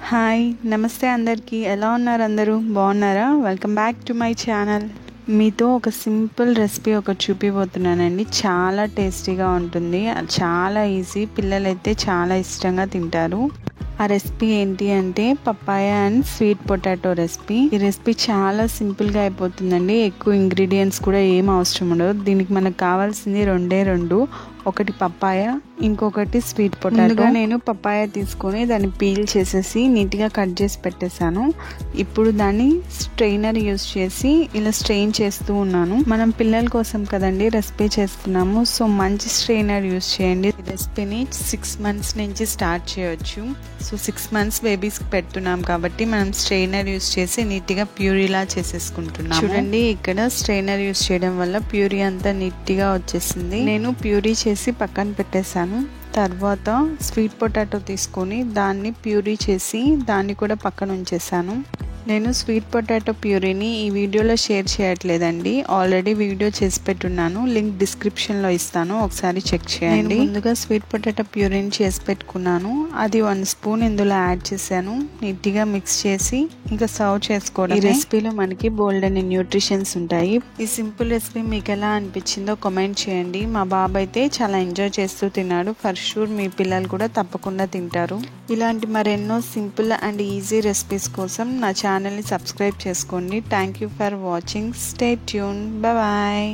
Hi నమస్తే అందరికీ, ఎలా ఉన్నారు? అందరూ బాగున్నారా? Welcome back to my channel. మీతో ఒక సింపుల్ రెసిపీ ఒకటి చూపిపోతున్నానండి. చాలా టేస్టీగా ఉంటుంది, చాలా ఈజీ, పిల్లలైతే చాలా ఇష్టంగా తింటారు. ఆ రెసిపీ ఏంటి అంటే papaya and sweet potato recipe. ఈ రెసిపీ చాలా సింపుల్గా అయిపోతుందండి. ఎక్కువ ఇంగ్రీడియంట్స్ కూడా ఏం అవసరం ఉండదు. దీనికి మనకు కావాల్సింది రెండు, ఒకటి పప్పాయ, ఇంకొకటి స్వీట్ పొటాటో. ముందుగా నేను పప్పాయ తీసుకొని దాన్ని పీల్ చేసేసి నీట్గా కట్ చేసి పెట్టేశాను. ఇప్పుడు దాన్ని స్ట్రెయినర్ యూస్ చేసి ఇలా స్ట్రెయిన్ చేస్తూ ఉన్నాను. మనం పిల్లల కోసం కదండి రెసిపీ చేస్తున్నాము, సో మంచి స్ట్రెయినర్ యూస్ చేయండి. ఈ రెసిపీని 6 months నుంచి స్టార్ట్ చేయొచ్చు. సో 6 months బేబీస్కి పెడుతున్నాం కాబట్టి మనం స్ట్రెయినర్ యూస్ చేసి నీట్గా ప్యూరీలా చేసేసుకుంటున్నాం. చూడండి, ఇక్కడ స్ట్రెయినర్ యూస్ చేయడం వల్ల ప్యూరీ అంతా నీట్గా వచ్చేసింది. నేను ప్యూరీ చేసి పక్కన పెట్టేశాను. తర్వాత స్వీట్ పొటాటో తీసుకొని దాన్ని ప్యూరీ చేసి దాన్ని కూడా పక్కన ఉంచేసాను. నేను స్వీట్ పొటాటో ప్యూరీని ఈ వీడియోలో షేర్ చేయట్లేదండి, ఆల్రెడీ వీడియో చేసి పెట్టున్నాను, లింక్ డిస్క్రిప్షన్లో ఇస్తాను, ఒకసారి చెక్ చేయండి. ముందుగా స్వీట్ పొటాటో ప్యూరీని చేసి పెట్టుకున్నాను, అది 1 స్పూన్ ఇందులో యాడ్ చేశాను. నీట్గా మిక్స్ చేసి ఇంకా సర్వ్ చేసుకోవడం. ఈ రెసిపీలో మనకి బోల్డ్ అని న్యూట్రిషన్స్ ఉంటాయి. ఈ సింపుల్ రెసిపీ మీకు ఎలా అనిపించిందో కామెంట్ చేయండి. మా బాబు అయితే చాలా ఎంజాయ్ చేస్తూ తిన్నాడు. ఫర్ షూర్ మీ పిల్లలు కూడా తప్పకుండా తింటారు. ఇలాంటి మరెన్నో సింపుల్ అండ్ ఈజీ రెసిపీస్ కోసం నా ఛానల్ని సబ్స్క్రైబ్ చేసుకోండి. Thank you for watching. Stay tune. Bye.